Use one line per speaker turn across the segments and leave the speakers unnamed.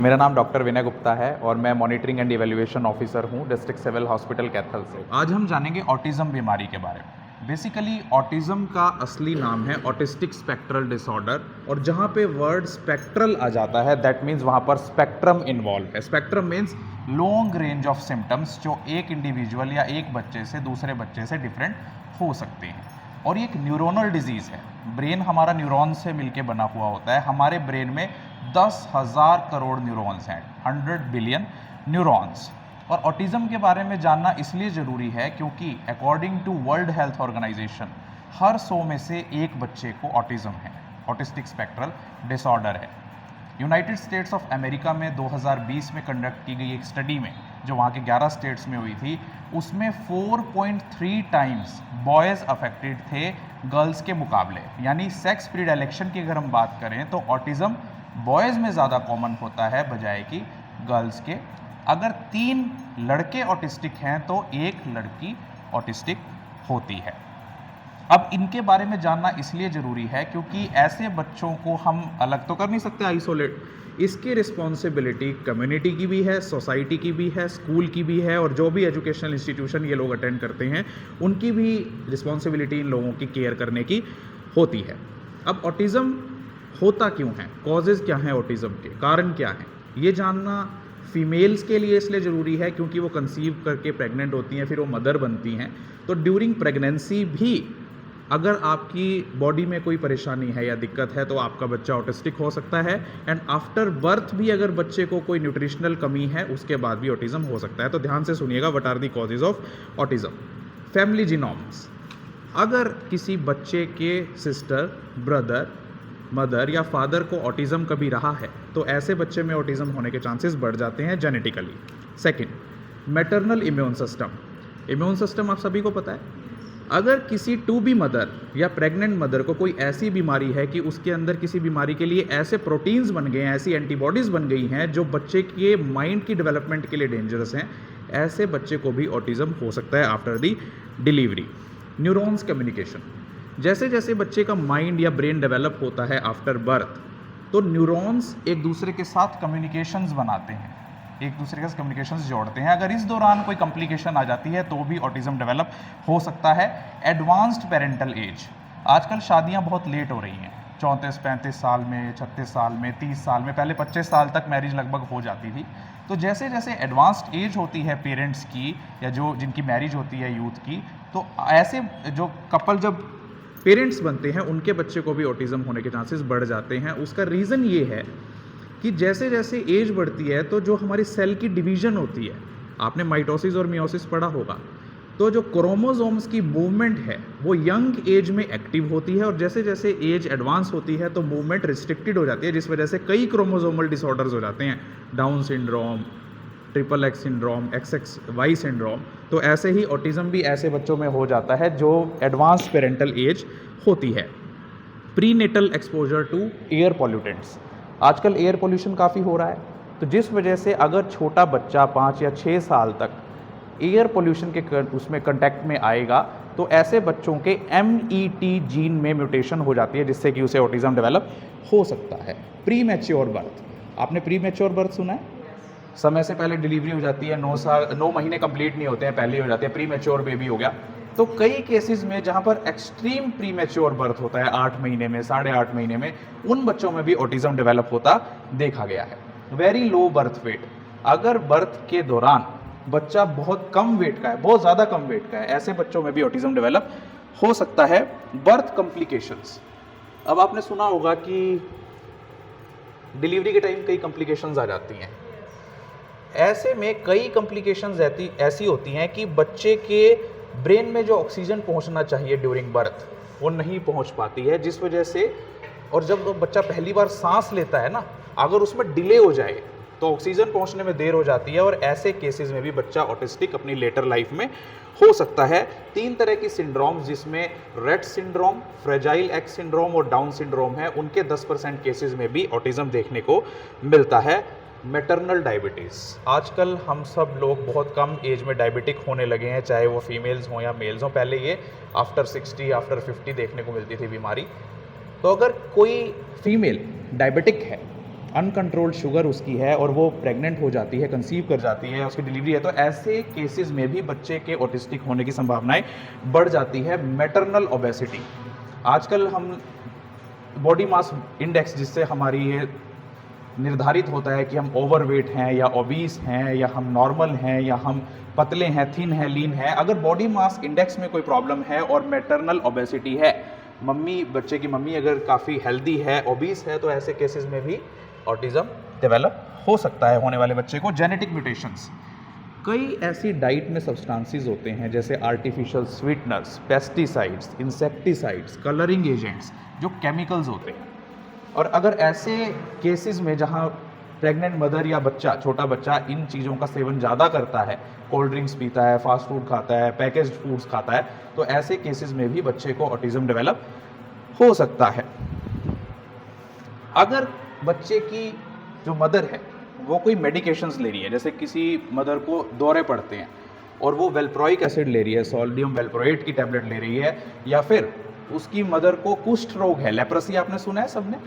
मेरा नाम डॉक्टर विनय गुप्ता है और मैं मॉनिटरिंग एंड इवैल्यूएशन ऑफिसर हूँ डिस्ट्रिक्ट सिविल हॉस्पिटल कैथल से। आज हम जानेंगे ऑटिज़म बीमारी के बारे में। बेसिकली ऑटिज़म का असली नाम है ऑटिस्टिक स्पेक्ट्रल डिसऑर्डर, और जहाँ पे वर्ड स्पेक्ट्रल आ जाता है दैट मीन्स वहाँ पर स्पेक्ट्रम इन्वॉल्व है। Spectrum means long range of symptoms जो एक इंडिविजुअल या एक बच्चे से दूसरे बच्चे से डिफरेंट हो सकते हैं। और ये एक न्यूरोनल डिजीज़ है। ब्रेन हमारा न्यूरॉन से मिलके बना हुआ होता है। हमारे ब्रेन में 10,000 करोड़ न्यूरॉन्स हैं, 100 बिलियन न्यूरॉन्स। और ऑटिज़म के बारे में जानना इसलिए ज़रूरी है क्योंकि according to World Health Organization हर 100 में से एक बच्चे को ऑटिज़म है, ऑटिस्टिक स्पेक्ट्रल डिसऑर्डर है। यूनाइटेड स्टेट्स ऑफ अमेरिका में 2020 में कंडक्ट की गई एक स्टडी में, जो वहाँ के 11 स्टेट्स में हुई थी, उसमें 4.3 टाइम्स बॉयज़ अफेक्टेड थे गर्ल्स के मुकाबले। यानी सेक्स प्रीडायलेक्शन की अगर हम बात करें तो ऑटिज़म बॉयज़ में ज़्यादा कॉमन होता है बजाय कि गर्ल्स के। अगर 3 लड़के ऑटिस्टिक हैं तो 1 लड़की ऑटिस्टिक होती है। अब इनके बारे में जानना इसलिए ज़रूरी है क्योंकि ऐसे बच्चों को हम अलग तो कर नहीं सकते, आइसोलेट। इसकी रिस्पॉन्सिबिलिटी कम्युनिटी की भी है, सोसाइटी की भी है, स्कूल की भी है, और जो भी एजुकेशनल इंस्टीट्यूशन ये लोग अटेंड करते हैं उनकी भी रिस्पॉन्सिबिलिटी इन लोगों की केयर करने की होती है। अब ऑटिज़म होता क्यों है, कॉजेज़ क्या हैं ऑटिज़म के, कारण क्या हैं, ये जानना फीमेल्स के लिए इसलिए ज़रूरी है क्योंकि वो कंसीव करके प्रेग्नेंट होती हैं, फिर वो मदर बनती हैं। तो ड्यूरिंग प्रेगनेंसी भी अगर आपकी बॉडी में कोई परेशानी है या दिक्कत है तो आपका बच्चा ऑटिस्टिक हो सकता है। एंड आफ्टर बर्थ भी अगर बच्चे को कोई न्यूट्रिशनल कमी है उसके बाद भी ऑटिज़म हो सकता है। तो ध्यान से सुनिएगा, what are the causes of autism. Family genomes, अगर किसी बच्चे के सिस्टर, ब्रदर, मदर या फादर को ऑटिज़म कभी रहा है तो ऐसे बच्चे में ऑटिज़म होने के चांसेस बढ़ जाते हैं genetically. Second, maternal immune system. Immune system आप सभी को पता है। अगर किसी टू बी मदर या प्रेग्नेंट मदर को कोई ऐसी बीमारी है कि उसके अंदर किसी बीमारी के लिए ऐसे प्रोटीन्स बन गए हैं, ऐसी एंटीबॉडीज़ बन गई हैं जो बच्चे के माइंड की डेवलपमेंट के लिए डेंजरस हैं, ऐसे बच्चे को भी ऑटिज़म हो सकता है after the delivery. Neurons communication, जैसे जैसे बच्चे का माइंड या ब्रेन डेवलप होता है आफ्टर बर्थ तो न्यूरॉन्स एक दूसरे के साथ कम्युनिकेशंस बनाते हैं, एक दूसरे के साथ कम्युनिकेशंस जोड़ते हैं। अगर इस दौरान कोई कॉम्प्लिकेशन आ जाती है तो भी ऑटिज़म डेवलप हो सकता है। एडवांस्ड पेरेंटल एज, आजकल शादियां बहुत लेट हो रही हैं, 34-35 साल में, 36 साल में, 30 साल में, पहले 25 साल तक मैरिज लगभग हो जाती थी। तो जैसे जैसे एडवांस्ड एज होती है पेरेंट्स की या जो जिनकी मैरिज होती है यूथ की, तो ऐसे जो कपल जब पेरेंट्स बनते हैं उनके बच्चे को भी ऑटिज़म होने के चांसेस बढ़ जाते हैं। उसका रीज़न ये है कि जैसे जैसे एज बढ़ती है तो जो हमारी सेल की डिवीज़न होती है, आपने माइटोसिस और मियोसिस पढ़ा होगा, तो जो क्रोमोसोम्स की मूवमेंट है वो यंग एज में एक्टिव होती है, और जैसे जैसे एज एडवांस होती है तो मूवमेंट रिस्ट्रिक्टेड हो जाती है, जिस वजह से कई क्रोमोसोमल डिसऑर्डर्स हो जाते हैं, down syndrome, XXX syndrome, XXY syndrome. तो ऐसे ही ऑटिज़म भी ऐसे बच्चों में हो जाता है जो एडवांस पेरेंटल एज होती है। Prenatal exposure to air pollutants, आजकल एयर पोल्यूशन काफ़ी हो रहा है, तो जिस वजह से अगर छोटा बच्चा 5 या 6 साल तक एयर पोल्यूशन के उसमें कांटेक्ट में आएगा तो ऐसे बच्चों के MET जीन में म्यूटेशन हो जाती है जिससे कि उसे ऑटिज़म डेवलप हो सकता है। प्री मैच्योर बर्थ, आपने प्री मैच्योर बर्थ सुना है, समय से पहले डिलीवरी हो जाती है, 9 महीने कंप्लीट नहीं होते हैं पहले ही हो जाती है, प्री मैच्योर बेबी हो गया। तो कई केसेस में जहाँ पर एक्सट्रीम प्री मैच्योर बर्थ होता है 8 महीने में, 8.5 महीने में, उन बच्चों में भी ऑटिज़म डेवलप होता देखा गया है। वेरी लो बर्थ वेट, अगर बर्थ के दौरान बच्चा बहुत कम वेट का है, बहुत ज़्यादा कम वेट का है, ऐसे बच्चों में भी ऑटिज़म डेवलप हो सकता है। बर्थ कॉम्प्लिकेशंस, अब आपने सुना होगा कि डिलीवरी के टाइम कई कॉम्प्लिकेशंस आ जाती हैं। ऐसे में कई कॉम्प्लिकेशंस ऐसी होती हैं कि बच्चे के ब्रेन में जो ऑक्सीजन पहुंचना चाहिए ड्यूरिंग बर्थ वो नहीं पहुंच पाती है, जिस वजह से, और जब वो बच्चा पहली बार सांस लेता है ना, अगर उसमें डिले हो जाए तो ऑक्सीजन पहुंचने में देर हो जाती है, और ऐसे केसेस में भी बच्चा ऑटिस्टिक अपनी लेटर लाइफ में हो सकता है। 3 तरह की सिंड्रोम जिसमें Rett syndrome, fragile x syndrome और डाउन सिंड्रोम है, उनके 10% केसेस में भी ऑटिज़म देखने को मिलता है। मैटरनल डायबिटीज़, आजकल हम सब लोग बहुत कम एज में डायबिटिक होने लगे हैं, चाहे वो फीमेल्स हों या मेल्स हों। पहले ये आफ्टर 60, आफ्टर 50 देखने को मिलती थी बीमारी। तो अगर कोई फीमेल डायबिटिक है अनकंट्रोल्ड शुगर उसकी है और वो प्रेग्नेंट हो जाती है, कंसीव कर जाती है, उसकी डिलीवरी है, तो ऐसे केसेस में भी बच्चे के ऑटिस्टिक होने की संभावनाएं बढ़ जाती है। मैटरनल ओबेसिटी, आजकल हम बॉडी मास इंडेक्स जिससे हमारी ये निर्धारित होता है कि हम ओवरवेट हैं या ओबीस हैं या हम नॉर्मल हैं या हम पतले हैं, थिन हैं, लीन हैं, अगर बॉडी मास इंडेक्स में कोई प्रॉब्लम है और मैटरनल ओबेसिटी है, मम्मी, बच्चे की मम्मी अगर काफ़ी हेल्दी है, ओबीस है, तो ऐसे केसेस में भी ऑटिज़म डेवलप हो सकता है होने वाले बच्चे को। जेनेटिक म्यूटेशंस, कई ऐसी डाइट में सब्सटेंसेस होते हैं जैसे artificial sweeteners, pesticides, insecticides, colouring agents, जो केमिकल्स होते हैं, और अगर ऐसे केसेस में जहाँ प्रेग्नेंट मदर या बच्चा, छोटा बच्चा इन चीज़ों का सेवन ज़्यादा करता है, कोल्ड ड्रिंक्स पीता है, फास्ट फूड खाता है, पैकेज्ड फूड्स खाता है, तो ऐसे केसेस में भी बच्चे को ऑटिज़म डेवलप हो सकता है। अगर बच्चे की जो मदर है वो कोई मेडिकेशंस ले रही है, जैसे किसी मदर को दौरे पड़ते हैं और वो वेल्प्रोइक एसिड ले रही है, सोडियम वेल्प्रोएट की टैबलेट ले रही है, या फिर उसकी मदर को कुष्ठ रोग है, लेप्रोसी आपने सुना है सबने,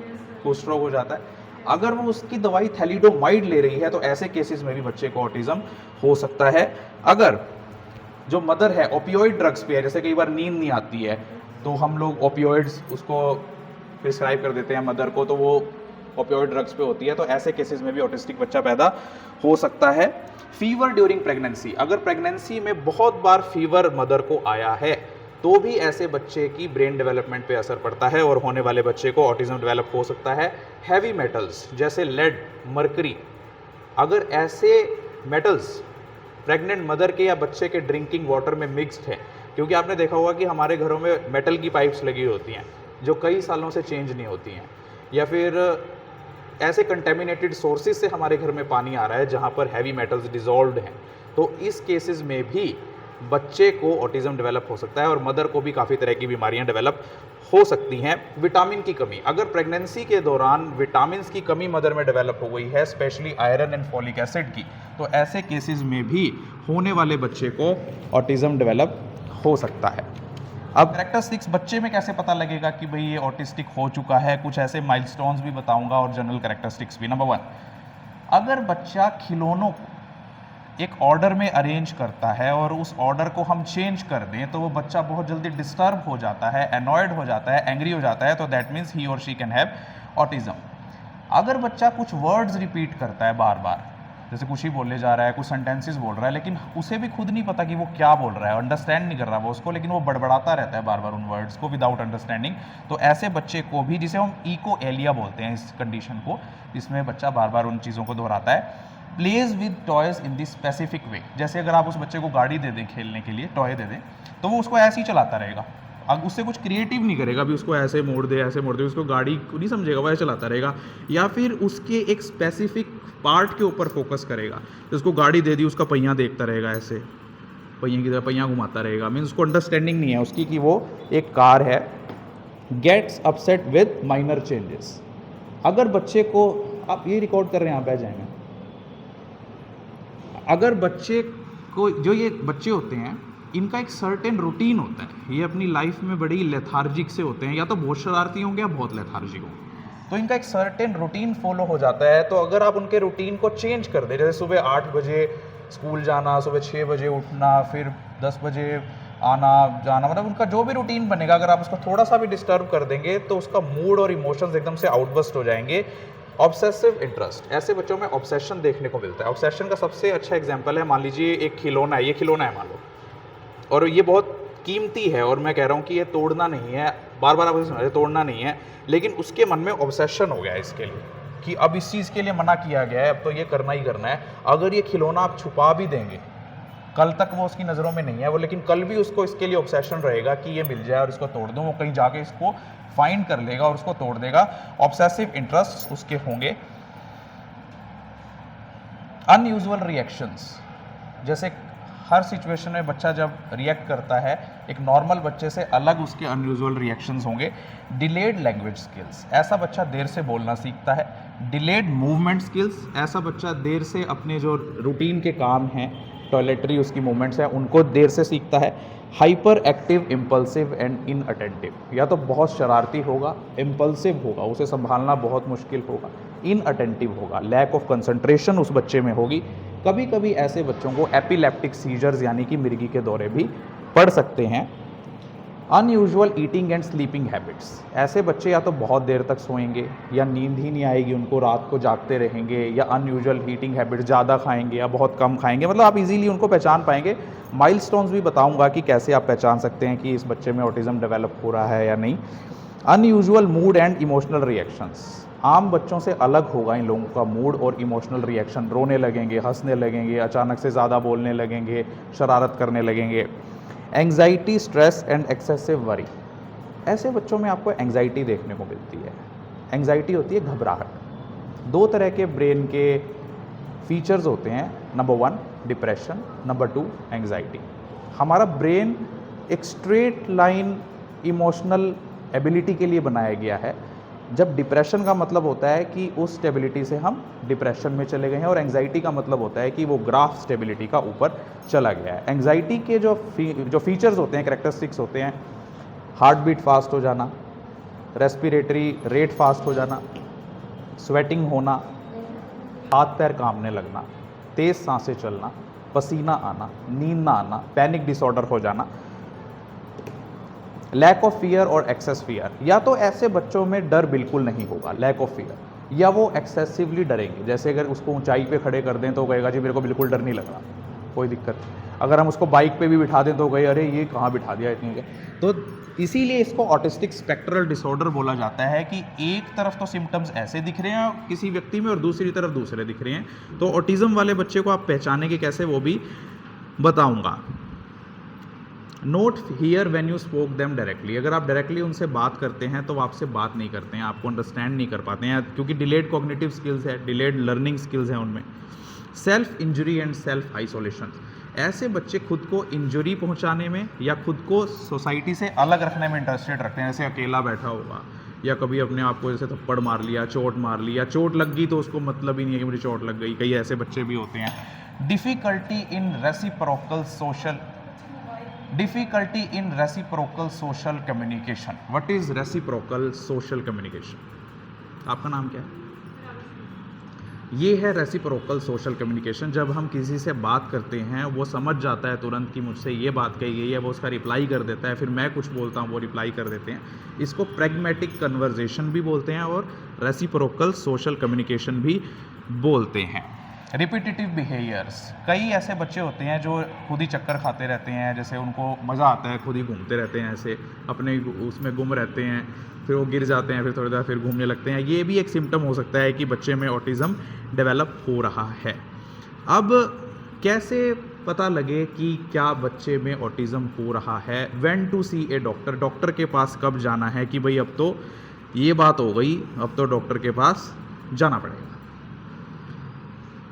कुष्ठ रोग हो जाता है, अगर वो उसकी दवाई थैलिडोमाइड ले रही है, तो ऐसे केसेस में भी बच्चे को ऑटिज़म हो सकता है। अगर जो मदर है ओपियोइड ड्रग्स पे है, जैसे कई बार नींद नहीं आती है तो हम लोग ओपियोइड्स उसको प्रिस्क्राइब कर देते हैं मदर को, तो वो ओपियोइड ड्रग्स पे होती है, तो ऐसे केसेस में भी ऑटिस्टिक बच्चा पैदा हो सकता है। फीवर ड्यूरिंग प्रेगनेंसी, अगर प्रेगनेंसी में बहुत बार फीवर मदर को आया है तो भी ऐसे बच्चे की ब्रेन डेवलपमेंट पे असर पड़ता है और होने वाले बच्चे को ऑटिज्म डेवलप हो सकता है। हैवी मेटल्स जैसे लेड, मर्करी, अगर ऐसे मेटल्स प्रेग्नेंट मदर के या बच्चे के ड्रिंकिंग वाटर में मिक्स्ड है, क्योंकि आपने देखा होगा कि हमारे घरों में मेटल की पाइप्स लगी होती हैं जो कई सालों से चेंज नहीं होती हैं, या फिर ऐसे कंटेमिनेटेड सोर्सेज से हमारे घर में पानी आ रहा है जहाँ पर हैवी मेटल्स डिजॉल्व्ड हैं, तो इस केसेस में भी बच्चे को ऑटिज्म डेवलप हो सकता है और मदर को भी काफ़ी तरह की बीमारियां डेवलप हो सकती हैं। विटामिन की कमी, अगर प्रेगनेंसी के दौरान विटामिन की कमी मदर में डेवलप हो गई है, specially iron and folic acid की, तो ऐसे केसेस में भी होने वाले बच्चे को ऑटिज्म डेवलप हो सकता है। अब कैरेक्टरिस्टिक्स बच्चे में कैसे पता लगेगा कि भाई ये ऑटिस्टिक हो चुका है, कुछ ऐसे माइलस्टोन्स भी बताऊंगा और जनरल कैरेक्टरिस्टिक्स भी। नंबर 1, अगर बच्चा खिलौनों को एक ऑर्डर में अरेंज करता है और उस ऑर्डर को हम चेंज कर दें तो वो बच्चा बहुत जल्दी डिस्टर्ब हो जाता है, एनॉयड हो जाता है, एंग्री हो जाता है, तो दैट मीन्स ही और शी कैन हैव ऑटिज्म। अगर बच्चा कुछ वर्ड्स रिपीट करता है बार बार, जैसे कुछ ही बोले जा रहा है, कुछ सेंटेंसेस बोल रहा है, लेकिन उसे भी खुद नहीं पता कि वो क्या बोल रहा है, अंडरस्टैंड नहीं कर रहा वो उसको, लेकिन वो बड़बड़ाता रहता है बार बार उन वर्ड्स को विदाउट अंडरस्टैंडिंग, तो ऐसे बच्चे को भी, जिसे हम इकोएलिया बोलते हैं इस कंडीशन को, जिसमें बच्चा बार बार उन चीज़ों को दोहराता है। Plays with toys in the specific way, जैसे अगर आप उस बच्चे को गाड़ी दे दें खेलने के लिए, टॉय दे दें, तो वो उसको ऐसे ही चलाता रहेगा, अब उससे कुछ क्रिएटिव नहीं करेगा, अभी उसको ऐसे मोड़ दे, ऐसे मोड़ दे, उसको गाड़ी को नहीं समझेगा, वो ऐसे चलाता रहेगा, या फिर उसके एक स्पेसिफिक पार्ट के ऊपर फोकस करेगा, तो उसको गाड़ी दे दी, उसका पहिया देखता रहेगा, ऐसे पहिए की तरह पहिया घुमाता रहेगा, मीन्स उसको अंडरस्टैंडिंग नहीं है उसकी कि वो एक कार है। Gets upset with minor changes, अगर बच्चे को, आप ये रिकॉर्ड कर रहे हैं, आप बैठ जाएंगे, अगर बच्चे को, जो ये बच्चे होते हैं इनका एक सर्टेन रूटीन होता है, ये अपनी लाइफ में बड़ी लेथार्जिक से होते हैं, या तो बहुत शरारती होंगे या बहुत लेथार्जिक होंगे, तो इनका एक सर्टेन रूटीन फॉलो हो जाता है। तो अगर आप उनके रूटीन को चेंज कर दें, जैसे सुबह 8 बजे स्कूल जाना, सुबह 6 बजे उठना, फिर 10 बजे आना जाना, मतलब उनका जो भी रूटीन बनेगा, अगर आप उसको थोड़ा सा भी डिस्टर्ब कर देंगे तो उसका मूड और इमोशंस एकदम से आउटबस्ट हो जाएंगे। ऑब्सेसिव इंटरेस्ट, ऐसे बच्चों में ऑब्सेशन देखने को मिलता है। ऑब्सेशन का सबसे अच्छा एग्जांपल है, मान लीजिए एक खिलौना है, ये खिलौना है मान लो, और ये बहुत कीमती है, और मैं कह रहा हूँ कि ये तोड़ना नहीं है, बार बार आप इसे समझे, तोड़ना नहीं है, लेकिन उसके मन में ऑब्सेशन हो गया है इसके लिए कि अब इस चीज़ के लिए मना किया गया है, अब तो ये करना ही करना है। अगर ये खिलौना आप छुपा भी देंगे, कल तक वो उसकी नज़रों में नहीं है वो, लेकिन कल भी उसको इसके लिए ऑब्सेशन रहेगा कि ये मिल जाए और इसको तोड़ दूँ, वो कहीं जाके इसको फाइंड कर लेगा और उसको तोड़ देगा। ऑब्सेसिव इंटरेस्ट उसके होंगे। अनयूजुअल रिएक्शंस, जैसे हर सिचुएशन में बच्चा जब रिएक्ट करता है एक नॉर्मल बच्चे से अलग उसके अनयूजुअल रिएक्शंस होंगे। डिलेड लैंग्वेज स्किल्स, ऐसा बच्चा देर से बोलना सीखता है। डिलेड मूवमेंट स्किल्स, ऐसा बच्चा देर से अपने जो रूटीन के काम हैं, टॉयलेटरी उसकी मूवमेंट्स हैं, उनको देर से सीखता है। Hyper active, impulsive and inattentive, या तो बहुत शरारती होगा, इम्पल्सिव होगा, उसे संभालना बहुत मुश्किल होगा, इनअटेंटिव होगा, लैक ऑफ कंसंट्रेशन उस बच्चे में होगी। कभी कभी ऐसे बच्चों को एपिलेप्टिक सीजर्स यानी कि मिर्गी के दौरे भी पड़ सकते हैं। Unusual eating and sleeping habits, ऐसे बच्चे या तो बहुत देर तक सोएंगे या नींद ही नहीं आएगी उनको, रात को जागते रहेंगे, या अनयूजुअल ईटिंग हैबिट्स, ज़्यादा खाएंगे या बहुत कम खाएंगे। मतलब आप इजीली उनको पहचान पाएंगे। माइलस्टोन्स भी बताऊंगा कि कैसे आप पहचान सकते हैं कि इस बच्चे में ऑटिज्म डेवलप हो रहा है या नहीं। Unusual mood and emotional reactions, आम बच्चों से अलग होगा इन लोगों का मूड और इमोशनल रिएक्शन, रोने लगेंगे, हंसने लगेंगे, अचानक से ज़्यादा बोलने लगेंगे, शरारत करने लगेंगे। Anxiety, stress and excessive worry, ऐसे बच्चों में आपको एंग्जाइटी देखने को मिलती है। एंग्जाइटी होती है घबराहट। दो तरह के ब्रेन के फीचर्स होते हैं, नंबर 1 डिप्रेशन, नंबर 2 एंग्जाइटी। हमारा ब्रेन एक स्ट्रेट लाइन इमोशनल एबिलिटी के लिए बनाया गया है। जब डिप्रेशन का मतलब होता है कि उस स्टेबिलिटी से हम डिप्रेशन में चले गए हैं, और एंग्जाइटी का मतलब होता है कि वो ग्राफ स्टेबिलिटी का ऊपर चला गया है। एंग्जाइटी के जो फीचर्स होते हैं, कैरेक्टरिस्टिक्स होते हैं, हार्ट बीट फास्ट हो जाना, रेस्पिरेटरी रेट फास्ट हो जाना, स्वेटिंग होना, हाथ पैर कांपने लगना, तेज़ सांसें चलना, पसीना आना, नींद ना आना, पैनिक डिसऑर्डर हो जाना, लैक ऑफ फियर और एक्सेस फियर। या तो ऐसे बच्चों में डर बिल्कुल नहीं होगा, लैक ऑफ फियर, या वो एक्सेसिवली डरेंगे। जैसे अगर उसको ऊंचाई पे खड़े कर दें तो कहेगा जी मेरे को बिल्कुल डर नहीं लग रहा, कोई दिक्कत नहीं। अगर हम उसको बाइक पे भी बिठा दें तो कहे अरे ये कहाँ बिठा दिया इतनी। तो इसीलिए इसको ऑटिस्टिक स्पेक्ट्रल डिसऑर्डर बोला जाता है कि एक तरफ तो सिम्टम्स ऐसे दिख रहे हैं किसी व्यक्ति में और दूसरी तरफ दूसरे दिख रहे हैं। तो ऑटिज्म वाले बच्चे को आप पहचानेंगे कैसे, वो भी बताऊँगा। Note here when you spoke them directly, अगर आप डायरेक्टली उनसे बात करते हैं तो वो आपसे बात नहीं करते हैं, आपको अंडरस्टैंड नहीं कर पाते हैं, क्योंकि डिलेड कॉग्निटिव स्किल्स है, डिलेड लर्निंग स्किल्स हैं उनमें। Self injury and self isolation, ऐसे बच्चे खुद को इंजरी पहुंचाने में या खुद को सोसाइटी से अलग रखने में इंटरेस्टेड रखते हैं। जैसे अकेला बैठा होगा या कभी अपने आप को जैसे थप्पड़ मार लिया, चोट मार लिया, चोट लग गई तो उसको मतलब ही नहीं है कि मुझे चोट लग गई, कई ऐसे बच्चे भी होते हैं। Difficulty in reciprocal social communication. What is reciprocal social communication? आपका नाम क्या है? ये है रेसिप्रोकल सोशल कम्युनिकेशन। जब हम किसी से बात करते हैं वो समझ जाता है तुरंत कि मुझसे ये बात कही गई है, वो उसका रिप्लाई कर देता है, फिर मैं कुछ बोलता हूँ वो रिप्लाई कर देते हैं। इसको प्रैग्मेटिक कन्वर्जेशन भी बोलते हैं और रेसिप्रोकल सोशल कम्युनिकेशन भी बोलते हैं। रिपीटिटिव बिहेवियर्स, कई ऐसे बच्चे होते हैं जो खुद ही चक्कर खाते रहते हैं, जैसे उनको मज़ा आता है, खुद ही घूमते रहते हैं, ऐसे अपने उसमें गुम रहते हैं, फिर वो गिर जाते हैं, फिर थोड़ी देर फिर घूमने लगते हैं। ये भी एक सिम्टम हो सकता है कि बच्चे में ऑटिज़म डेवलप हो रहा है। अब कैसे पता लगे कि क्या बच्चे में ऑटिज़म हो रहा है? When to see a doctor, doctor के पास कब जाना है कि भाई अब तो ये बात हो गई, अब तो डॉक्टर के पास जाना पड़ेगा।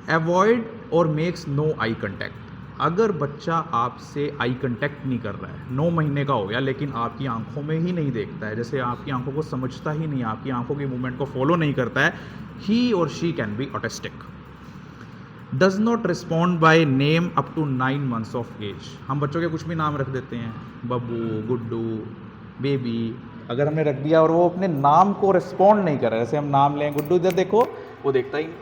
अवॉइड और मेक्स नो आई कंटेक्ट, अगर बच्चा आपसे आई कंटेक्ट नहीं कर रहा है, 9 महीने का हो गया लेकिन आपकी आंखों में ही नहीं देखता है, जैसे आपकी आंखों को समझता ही नहीं, आपकी आंखों की मूवमेंट को फॉलो नहीं करता है, ही और she can be autistic. Does not respond by name up to 9 months of age, हम बच्चों के कुछ भी नाम रख देते हैं, बब्बू, गुड्डू, बेबी, अगर हमने रख दिया और वो अपने नाम को रिस्पॉन्ड नहीं कर रहा है, जैसे हम नाम लें गुड्डू इधर देखो, वो देखता ही नहीं,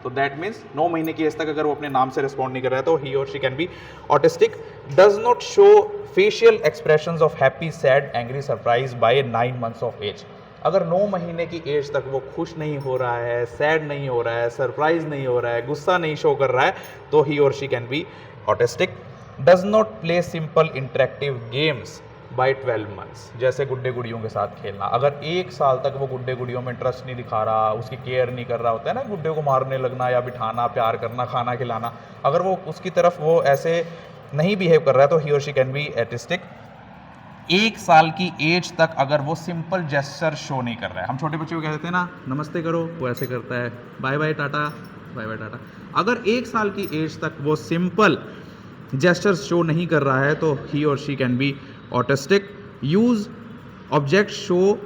तो दैट मीन्स 9 महीने की एज तक अगर वो अपने नाम से रिस्पॉन्ड नहीं कर रहा है तो ही और she can be autistic. Does not show facial expressions of happy, sad, angry, surprise by 9 months of age, अगर 9 महीने की एज तक वो खुश नहीं हो रहा है, सैड नहीं हो रहा है, सरप्राइज नहीं हो रहा है, गुस्सा नहीं शो कर रहा है, तो ही और she can be autistic. Does not play simple interactive games by 12 months, जैसे गुड्डे गुड़ियों के साथ खेलना, अगर 1 साल तक वो गुड्डे गुड़ियों में इंटरेस्ट नहीं दिखा रहा, उसकी केयर नहीं कर रहा होता है ना, गुड्डे को मारने लगना या बिठाना, प्यार करना, खाना खिलाना, अगर वो उसकी तरफ वो ऐसे नहीं बिहेव कर रहा है तो ही और शी कैन बी ऑटिस्टिक। 1 साल की एज तक अगर वो सिंपल जेस्चर शो नहीं कर रहा है, हम छोटे बच्चे को कह देते हैं ना नमस्ते करो, वो ऐसे करता है, bye bye tata, bye bye tata, अगर 1 साल की एज तक वो सिंपल जेस्चर्स शो नहीं कर रहा है तो ही और she can be autistic. Use object show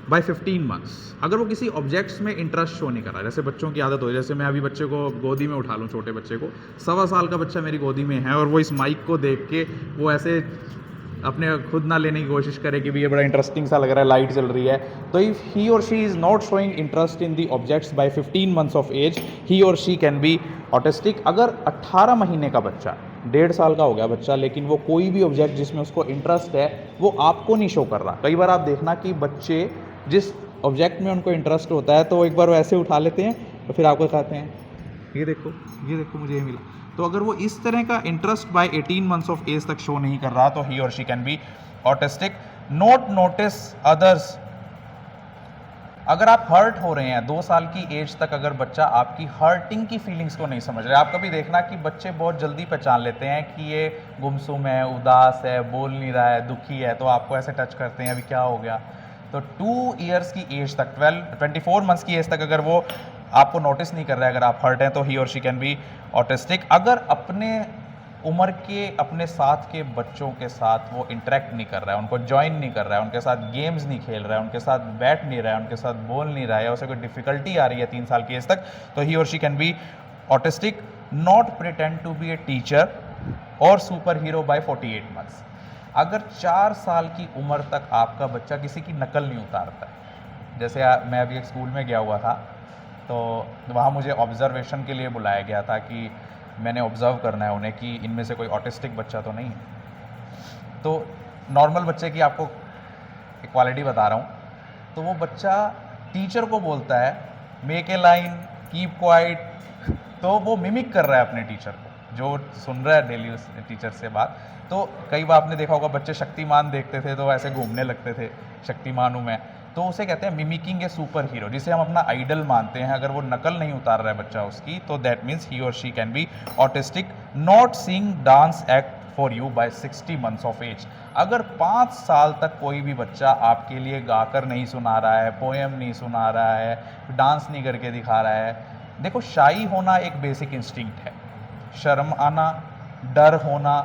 by 15 months, अगर वो किसी ऑब्जेक्ट्स में इंटरेस्ट शो नहीं कर रहा है, जैसे बच्चों की आदत हो, जैसे मैं अभी बच्चे को गोदी में उठा लूँ, छोटे बच्चे को, 1.25 साल का बच्चा मेरी गोदी में है और वो इस माइक को देख के वो ऐसे अपने खुद ना लेने की कोशिश करे कि भी ये बड़ा इंटरेस्टिंग सा लग रहा है, लाइट चल रही है। तो इफ़ ही और she is not showing interest in the objects by 15 months of age, he और शी कैन बी ऑटिस्टिक। अगर 18 महीने का बच्चा, 1.5 साल का हो गया बच्चा, लेकिन वो कोई भी ऑब्जेक्ट जिसमें उसको इंटरेस्ट है वो आपको नहीं शो कर रहा। कई बार आप देखना कि बच्चे जिस ऑब्जेक्ट में उनको इंटरेस्ट होता है तो एक बार वो ऐसे उठा लेते हैं तो फिर आपको कहते हैं ये देखो मुझे ये मिला। तो अगर वो इस तरह का interest by 18 months of age तक शो नहीं कर रहा तो ही और she can be autistic. Not notice others, अगर आप हर्ट हो रहे हैं 2 साल की एज तक, अगर बच्चा आपकी हर्टिंग की फीलिंग्स को नहीं समझ रहा है, आप कभी देखना कि बच्चे बहुत जल्दी पहचान लेते हैं कि ये गुमसुम है, उदास है, बोल नहीं रहा है, दुखी है, तो आपको ऐसे टच करते हैं अभी क्या हो गया। तो 2 ईयर्स की एज तक, 24 मंथ्स की एज तक अगर वो आपको नोटिस नहीं कर रहा है, अगर आप हर्ट हैं, तो ही और शी कैन बी ऑटिस्टिक। अगर अपने उम्र के अपने साथ के बच्चों के साथ वो इंटरेक्ट नहीं कर रहा है, उनको ज्वाइन नहीं कर रहा है, उनके साथ गेम्स नहीं खेल रहा है, उनके साथ बैठ नहीं रहा है, उनके साथ बोल नहीं रहा है, उसे कोई डिफिकल्टी आ रही है 3 साल की एज तक, तो ही और she can be autistic. Not pretend to be a teacher और सुपर हीरो बाय 48 मंथ्स, अगर 4 साल की उम्र तक आपका बच्चा किसी की नकल नहीं उतारता है। जैसे मैं अभी एक स्कूल में गया हुआ था, तो वहाँ मुझे ऑब्जर्वेशन के लिए बुलाया गया था कि मैंने ऑब्ज़र्व करना है उन्हें कि इनमें से कोई ऑटिस्टिक बच्चा तो नहीं है। तो नॉर्मल बच्चे की आपको इक्वालिटी बता रहा हूँ, तो वो बच्चा टीचर को बोलता है make a line, keep quiet, तो वो मिमिक कर रहा है अपने टीचर को, जो सुन रहा है डेली उस टीचर से बात। तो कई बार आपने देखा होगा बच्चे शक्तिमान देखते थे तो ऐसे घूमने लगते थे, शक्तिमान हूँ मैं, तो उसे कहते हैं मिमिकिंग ए सुपर हीरो, जिसे हम अपना आइडल मानते हैं। अगर वो नकल नहीं उतार रहा है बच्चा उसकी, तो दैट मीन्स ही और she can be autistic. Not seeing dance act for you by 60 months of age, अगर 5 साल तक कोई भी बच्चा आपके लिए गाकर नहीं सुना रहा है, पोएम नहीं सुना रहा है, डांस नहीं करके दिखा रहा है। देखो, शाई होना एक बेसिक इंस्टिंक्ट है, शर्म आना, डर होना,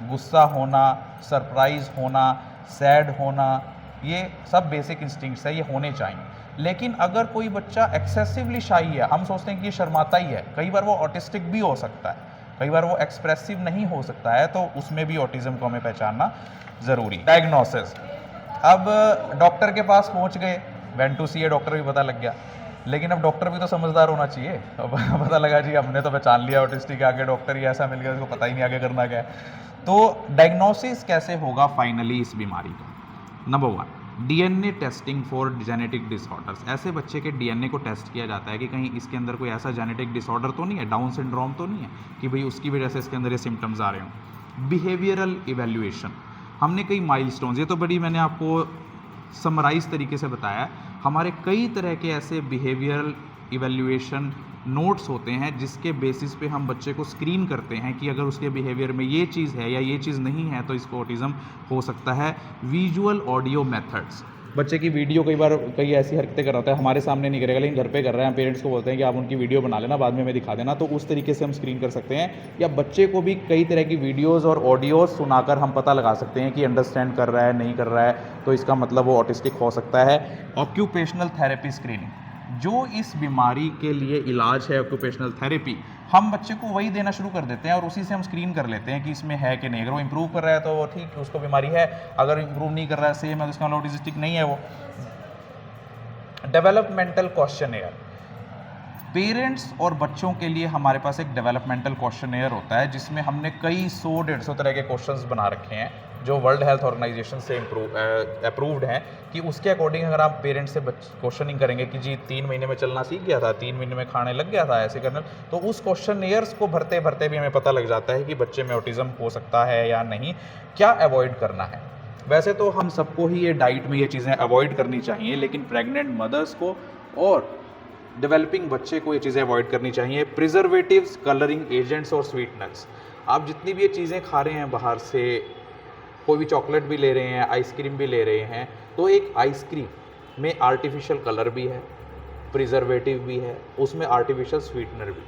गुस्सा होना, सरप्राइज होना, सैड होना, ये सब बेसिक इंस्टिंक्ट्स है, ये होने चाहिए। लेकिन अगर कोई बच्चा एक्सेसिवली शाई है, हम सोचते हैं कि ये शर्माता ही है, कई बार वो ऑटिस्टिक भी हो सकता है, कई बार वो एक्सप्रेसिव नहीं हो सकता है, तो उसमें भी ऑटिज्म को हमें पहचानना ज़रूरी। डायग्नोसिस, अब डॉक्टर के पास पहुंच गए, went to see a doctor भी पता लग गया, लेकिन अब डॉक्टर भी तो समझदार होना चाहिए। अब पता लगा जी हमने तो पहचान लिया ऑटिस्टिक, आगे डॉक्टर ही ऐसा मिल गया उसको पता ही नहीं आगे करना क्या है। तो डायग्नोसिस कैसे होगा फाइनली इस बीमारी का? Number 1, DNA testing for genetic disorders. ऐसे बच्चे के डीएनए को टेस्ट किया जाता है कि कहीं इसके अंदर कोई ऐसा जेनेटिक डिसऑर्डर तो नहीं है, डाउन सिंड्रोम तो नहीं है कि भाई उसकी वजह से इसके अंदर ये सिम्टम्स आ रहे हों। बिहेवियरल इवैल्यूएशन, हमने कई माइलस्टोन्स, ये तो बड़ी मैंने आपको समराइज तरीके से बताया, हमारे कई तरह के ऐसे बिहेवियरल इवैल्यूएशन नोट्स होते हैं जिसके बेसिस पे हम बच्चे को स्क्रीन करते हैं कि अगर उसके बिहेवियर में ये चीज़ है या ये चीज़ नहीं है तो इसको ऑटिज्म हो सकता है। विजुअल ऑडियो मेथड्स, बच्चे की वीडियो कई बार कई ऐसी हरकतें कर रहा है, हमारे सामने नहीं करेगा लेकिन घर पे कर रहे हैं, पेरेंट्स को बोलते हैं कि आप उनकी वीडियो बना लेना, बाद में हमें दिखा देना, तो उस तरीके से हम स्क्रीन कर सकते हैं। या बच्चे को भी कई तरह की वीडियोज़ और ऑडियोज़ सुनाकर हम पता लगा सकते हैं कि अंडरस्टैंड कर रहा है नहीं कर रहा है, तो इसका मतलब वो ऑटिस्टिक हो सकता है। ऑक्यूपेशनल थेरेपी स्क्रीनिंग, जो इस बीमारी के लिए इलाज है ऑक्यूपेशनल थेरेपी, हम बच्चे को वही देना शुरू कर देते हैं और उसी से हम स्क्रीन कर लेते हैं कि इसमें है कि नहीं। अगर वो इंप्रूव कर रहा है तो ठीक, उसको बीमारी है, अगर इंप्रूव नहीं कर रहा है सेम है तो इसका मतलब ऑटिस्टिक नहीं है वो। डेवलपमेंटल क्वेश्चनेयर, पेरेंट्स और बच्चों के लिए हमारे पास एक डेवलपमेंटल क्वेश्चनेयर होता है जिसमें हमने कई 100-150 तरह के क्वेश्चंस बना रखे हैं जो वर्ल्ड हेल्थ ऑर्गेनाइजेशन से अप्रूव्ड हैं, कि उसके अकॉर्डिंग अगर आप पेरेंट्स से क्वेश्चनिंग करेंगे कि जी 3 महीने में चलना सीख गया था, 3 महीने में खाने लग गया था, ऐसे करना, तो उस क्वेश्चनेयर्स को भरते भरते भी हमें पता लग जाता है कि बच्चे में ऑटिज्म हो सकता है या नहीं, क्या अवॉइड करना है। वैसे तो हम सबको ही ये डाइट में ये चीज़ें अवॉइड करनी चाहिए, लेकिन प्रेग्नेंट मदर्स को और डेवलपिंग बच्चे को ये चीज़ें अवॉइड करनी चाहिए। प्रिजर्वेटिव्स, कलरिंग एजेंट्स और स्वीटनर्स, आप जितनी भी ये चीज़ें खा रहे हैं बाहर से, कोई भी चॉकलेट भी ले रहे हैं, आइसक्रीम भी ले रहे हैं, तो एक आइसक्रीम में आर्टिफिशियल कलर भी है, प्रिजर्वेटिव भी है, उसमें आर्टिफिशियल स्वीटनर भी,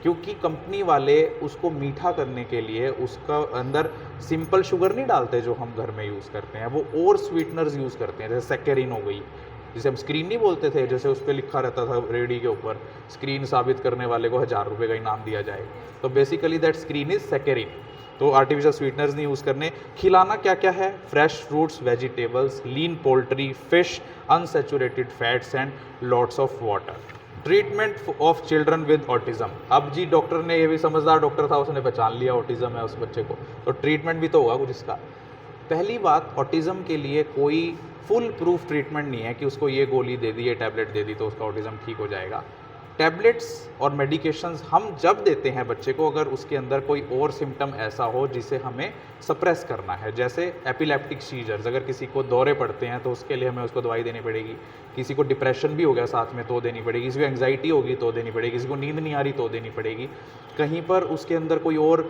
क्योंकि कंपनी वाले उसको मीठा करने के लिए उसका अंदर सिंपल शुगर नहीं डालते जो हम घर में यूज़ करते हैं, वो और स्वीटनर्स यूज़ करते हैं, जैसे सेक्केरिन हो गई, जिसे हम स्क्रीन नहीं बोलते थे, जैसे उस पर लिखा रहता था रेडी के ऊपर, स्क्रीन साबित करने वाले को 1000 रुपये का इनाम दिया जाए, तो बेसिकली दैट स्क्रीन इज सेक्केरिन। तो आर्टिफिशियल स्वीटनर्स नहीं यूज़ करने। खिलाना क्या क्या है? Fresh fruits, vegetables, lean poultry, fish, unsaturated fats and lots of water. Treatment of children with autism. अब जी डॉक्टर ने, ये भी समझदार डॉक्टर था, उसने पहचान लिया ऑटिज्म है उस बच्चे को, तो ट्रीटमेंट भी तो होगा कुछ इसका। पहली बात, ऑटिज्म के लिए कोई फुल प्रूफ ट्रीटमेंट नहीं है कि उसको ये गोली दे दी, ये टैबलेट दे दी तो उसका ऑटिज्म ठीक हो जाएगा। टैबलेट्स और मेडिकेशंस हम जब देते हैं बच्चे को, अगर उसके अंदर कोई और सिम्टम ऐसा हो जिसे हमें सप्रेस करना है, जैसे एपिलेप्टिक सीजर्स, अगर किसी को दौरे पड़ते हैं तो उसके लिए हमें उसको दवाई देनी पड़ेगी। किसी को डिप्रेशन भी हो गया साथ में तो देनी पड़ेगी, किसी को एंग्जाइटी होगी तो देनी पड़ेगी, किसी को नींद नहीं आ रही तो देनी पड़ेगी। कहीं पर उसके अंदर कोई और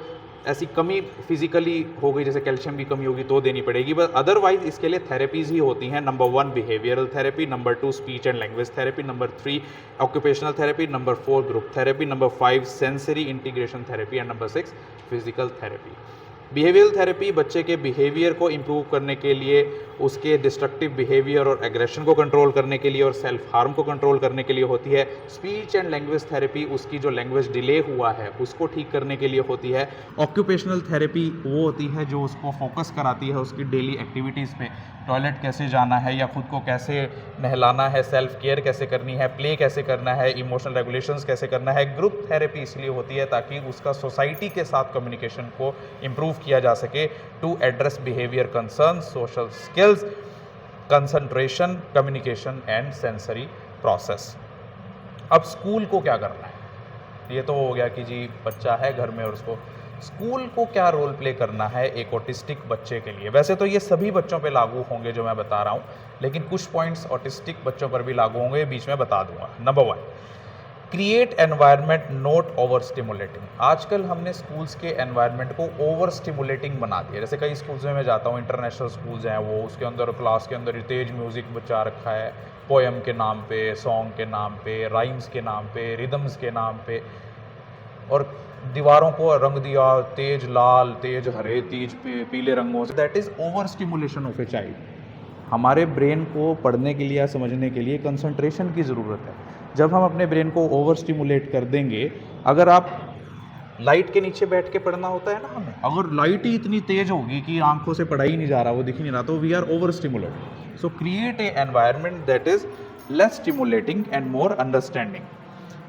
ऐसी कमी फिजिकली हो गई, जैसे कैल्शियम की कमी होगी तो देनी पड़ेगी। बस अदरवाइज इसके लिए थेरेपीज ही होती हैं। Number 1 behavioural therapy, number 2 speech and language therapy, number 3 occupational therapy, number 4 group therapy, number 5 sensory integration therapy and number 6 physical therapy. Behavioural therapy बच्चे के बिहेवियर को इम्प्रूव करने के लिए, उसके डिस्ट्रक्टिव बिहेवियर और एग्रेशन को कंट्रोल करने के लिए और सेल्फ हार्म को कंट्रोल करने के लिए होती है। स्पीच एंड लैंग्वेज थेरेपी उसकी जो लैंग्वेज डिले हुआ है उसको ठीक करने के लिए होती है। ऑक्यूपेशनल थेरेपी वो होती है जो उसको फोकस कराती है उसकी डेली एक्टिविटीज़ पे, टॉयलेट कैसे जाना है या खुद को कैसे नहलाना है, सेल्फ केयर कैसे करनी है, प्ले कैसे करना है, इमोशनल रेगुलेशंस कैसे करना है। ग्रुप थेरेपी इसलिए होती है ताकि उसका सोसाइटी के साथ कम्युनिकेशन को इम्प्रूव किया जा सके, to address behaviour concern, social skills, concentration, communication and sensory process. अब स्कूल को क्या करना है? ये तो हो गया कि जी बच्चा है घर में और उसको स्कूल को क्या रोल प्ले करना है एक ऑटिस्टिक बच्चे के लिए। वैसे तो ये सभी बच्चों पे लागू होंगे जो मैं बता रहा हूँ, लेकिन कुछ पॉइंट्स ऑटिस्टिक बच्चों पर भी लागू होंगे, बीच में बता दूंगा। Number 1, create environment not over stimulating. आजकल हमने स्कूल्स के एनवायरनमेंट को ओवर स्टिमुलेटिंग बना दिया। जैसे कई स्कूल्स में मैं जाता हूँ, इंटरनेशनल स्कूल्स हैं वो, उसके अंदर क्लास के अंदर तेज म्यूज़िक बचा रखा है, पोएम के नाम पे, सॉन्ग के नाम पे, राइम्स के नाम पे, रिदम्स के नाम पे, और दीवारों को रंग दिया तेज लाल, तेज हरे, तेज पीले रंगों से। That is over stimulation of a child. हमारे ब्रेन को पढ़ने के लिए या समझने के लिए कंसंट्रेशन की ज़रूरत है। जब हम अपने ब्रेन को ओवर स्टिमुलेट कर देंगे, अगर आप लाइट के नीचे बैठ के पढ़ना होता है ना हमें, अगर लाइट ही इतनी तेज होगी कि आंखों से पढ़ा ही नहीं जा रहा, वो दिख ही नहीं रहा, तो we are over stimulated. So create a environment that is less stimulating and more understanding.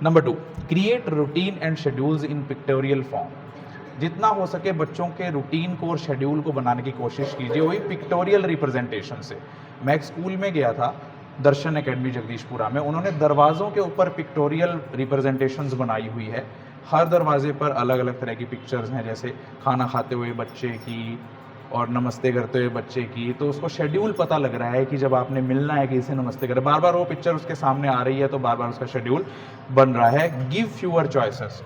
Number 2, create routine and schedules in pictorial form. जितना हो सके बच्चों के रूटीन को और शेड्यूल को बनाने की कोशिश कीजिए, वही पिक्टोरियल रिप्रेजेंटेशन से। मैं एक स्कूल में गया था, दर्शन एकेडमी जगदीशपुरा में, उन्होंने दरवाज़ों के ऊपर पिक्टोरियल रिप्रेजेंटेशंस बनाई हुई है। हर दरवाजे पर अलग अलग तरह की पिक्चर्स हैं, जैसे खाना खाते हुए बच्चे की और नमस्ते करते हुए बच्चे की। तो उसको शेड्यूल पता लग रहा है कि जब आपने मिलना है कि इसे नमस्ते करें, बार बार वो पिक्चर उसके सामने आ रही है तो बार बार उसका शेड्यूल बन रहा है। Give fewer choices.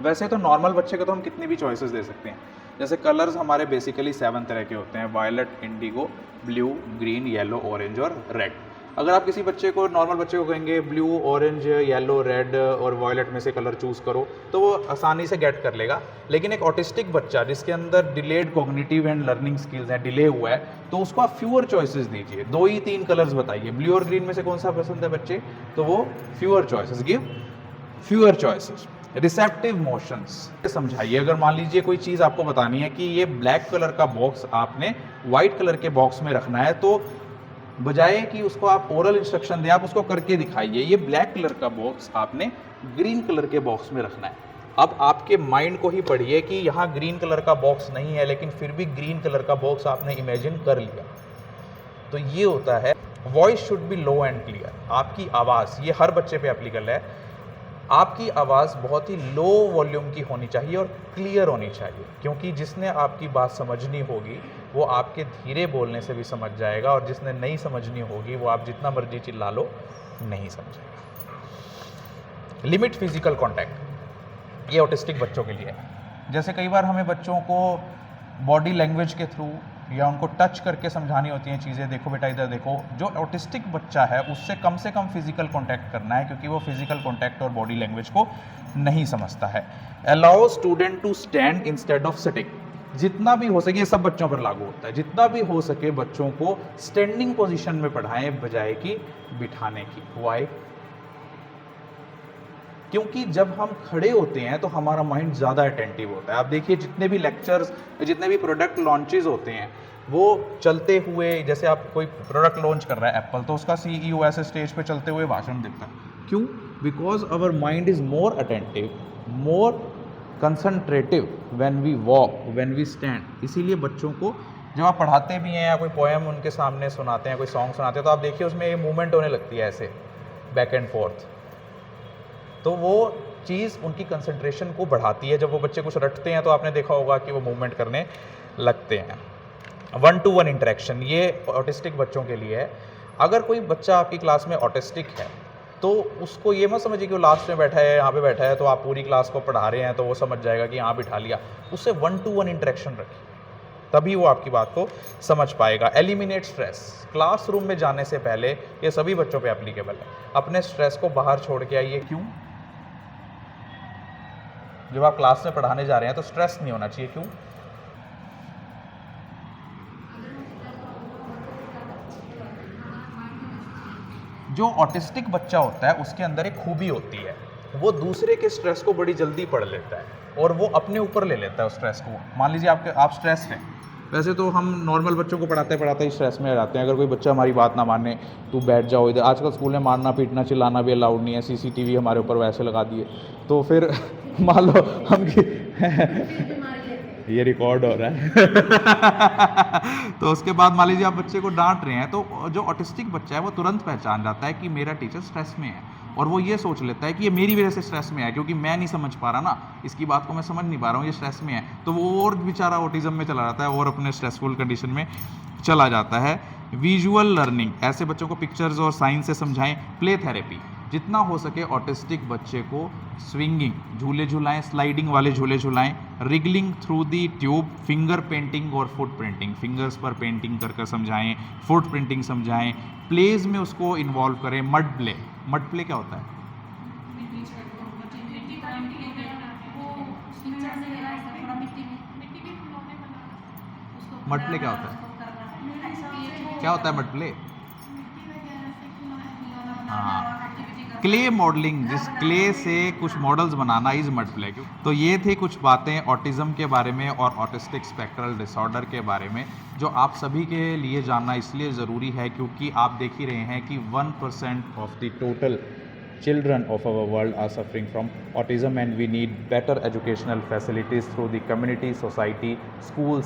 वैसे तो नॉर्मल बच्चे को तो हम कितनी भी चॉइसेस दे सकते हैं। जैसे कलर्स हमारे बेसिकली 7 तरह के होते हैं, violet, indigo, blue, green, yellow, orange और रेड। अगर आप किसी बच्चे को, नॉर्मल बच्चे को कहेंगे ब्लू, ऑरेंज, येलो, रेड और वायलेट में से कलर चूज़ करो, तो वो आसानी से गेट कर लेगा। लेकिन एक ऑटिस्टिक बच्चा जिसके अंदर delayed cognitive and learning skills हैं, डिले हुआ है, तो उसको आप फ्यूअर चॉइसेस दीजिए। 2 ही 3 कलर्स बताइए, ब्लू और ग्रीन में से कौन सा पसंद है बच्चे, तो वो fewer choices, give fewer choices. Receptive motions समझाइए। अगर मान लीजिए कोई चीज़ आपको बतानी है कि ये ब्लैक कलर का बॉक्स आपने वाइट कलर के बॉक्स में रखना है, तो बजाय कि उसको आप ओरल इंस्ट्रक्शन दें, आप उसको करके दिखाइए। ये ब्लैक कलर का बॉक्स आपने ग्रीन कलर के बॉक्स में रखना है। अब आपके माइंड को ही पढ़िए कि यहाँ ग्रीन कलर का बॉक्स नहीं है, लेकिन फिर भी ग्रीन कलर का बॉक्स आपने इमेजिन कर लिया। तो ये होता है voice should be low and clear. आपकी आवाज़, ये हर बच्चे पे एप्लीकेबल है, आपकी आवाज़ बहुत ही लो वॉल्यूम की होनी चाहिए और क्लियर होनी चाहिए, क्योंकि जिसने आपकी बात समझनी होगी वो आपके धीरे बोलने से भी समझ जाएगा, और जिसने नहीं समझनी होगी वो आप जितना मर्जी चिल्ला लो नहीं समझेगा। लिमिट फिजिकल कांटेक्ट, ये ऑटिस्टिक बच्चों के लिए है। जैसे कई बार हमें बच्चों को बॉडी लैंग्वेज के थ्रू या उनको टच करके समझानी होती हैं चीज़ें, देखो बेटा इधर देखो। जो ऑटिस्टिक बच्चा है उससे कम से कम फिजिकल कांटेक्ट करना है, क्योंकि वो फिजिकल कांटेक्ट और बॉडी लैंग्वेज को नहीं समझता है। Allow student to stand instead of sitting. जितना भी हो सके, ये सब बच्चों पर लागू होता है, जितना भी हो सके बच्चों को स्टैंडिंग पोजीशन में पढ़ाएं बजाय कि बिठाने की। वाई? क्योंकि जब हम खड़े होते हैं तो हमारा माइंड ज़्यादा अटेंटिव होता है। आप देखिए जितने भी लेक्चर्स, जितने भी प्रोडक्ट लॉन्चेस होते हैं, वो चलते हुए, जैसे आप कोई प्रोडक्ट लॉन्च कर रहा है एप्पल, तो उसका सीईओ ऐसे स्टेज पे चलते हुए भाषण देता है। क्यों? Because our mind is more attentive, more concentrative when we walk, when we stand. इसीलिए बच्चों को जब आप पढ़ाते भी हैं या कोई पोएम उनके सामने सुनाते हैं, कोई सॉन्ग सुनाते हैं, तो आप देखिए उसमें ये मूवमेंट होने लगती है ऐसे बैक एंड फोर्थ, तो वो चीज़ उनकी कंसंट्रेशन को बढ़ाती है। जब वो बच्चे कुछ रटते हैं तो आपने देखा होगा कि वो मूवमेंट करने लगते हैं। 1-to-1 इंटरेक्शन, ये ऑटिस्टिक बच्चों के लिए है। अगर कोई बच्चा आपकी क्लास में ऑटिस्टिक है तो उसको ये मत समझिए कि वो लास्ट में बैठा है, यहाँ पे बैठा है, तो आप पूरी क्लास को पढ़ा रहे हैं तो वो समझ जाएगा कि यहाँ बिठा लिया। उससे 1-to-1 इंटरेक्शन रखिए, तभी वो आपकी बात को समझ पाएगा। एलिमिनेट स्ट्रेस, क्लासरूम में जाने से पहले, ये सभी बच्चों पे एप्लीकेबल है, अपने स्ट्रेस को बाहर छोड़ के आइए। क्यों? जब आप क्लास में पढ़ाने जा रहे हैं तो स्ट्रेस नहीं होना चाहिए। क्यों? जो ऑटिस्टिक बच्चा होता है उसके अंदर एक खूबी होती है, वो दूसरे के स्ट्रेस को बड़ी जल्दी पढ़ लेता है और वो अपने ऊपर ले लेता है उस स्ट्रेस को। मान लीजिए आप स्ट्रेस हैं, वैसे तो हम नॉर्मल बच्चों को पढ़ाते पढ़ाते ही स्ट्रेस में रहते हैं। अगर कोई बच्चा हमारी बात ना माने, तू बैठ जाओ इधर, आजकल स्कूल में मारना पीटना चिल्लाना भी अलाउड नहीं है, सीसीटीवी हमारे ऊपर वैसे लगा दिए, तो फिर मान लो हम ये रिकॉर्ड हो रहा है तो उसके बाद मान लीजिए आप बच्चे को डांट रहे हैं, तो जो ऑटिस्टिक बच्चा है वो तुरंत पहचान जाता है कि मेरा टीचर स्ट्रेस में है, और वो ये सोच लेता है कि ये मेरी वजह से स्ट्रेस में है, क्योंकि मैं नहीं समझ पा रहा ना, इसकी बात को मैं समझ नहीं पा रहा हूँ, ये स्ट्रेस में है। तो वो और बेचारा ऑटिज्म में चला जाता है और अपने स्ट्रेसफुल कंडीशन में चला जाता है। विजुअल लर्निंग, ऐसे बच्चों को पिक्चर्स और साइन से समझाएं। प्ले थेरेपी, जितना हो सके ऑटिस्टिक बच्चे को स्विंगिंग, झूले झुलाएं, स्लाइडिंग वाले झूले झुलाएं, wriggling through the tube, finger painting और फुट प्रिंटिंग, फिंगर्स पर पेंटिंग कर समझाएं, फुट प्रिंटिंग समझाएं। प्लेज में उसको इन्वॉल्व करें। मड प्ले, मड प्ले क्या होता है? मड प्ले क्या होता है? क्या होता है मड प्ले? हाँ, क्ले मॉडलिंग, जिस क्ले से कुछ models banana is mud play. तो ये थे कुछ बातें ऑटिज्म के बारे में और ऑटिस्टिक स्पेक्ट्रल डिसऑर्डर के बारे में, जो आप सभी के लिए जानना इसलिए ज़रूरी है क्योंकि आप देख ही रहे हैं कि 1% of the total children of our world are suffering from autism, and we need better educational facilities through the community, society, schools.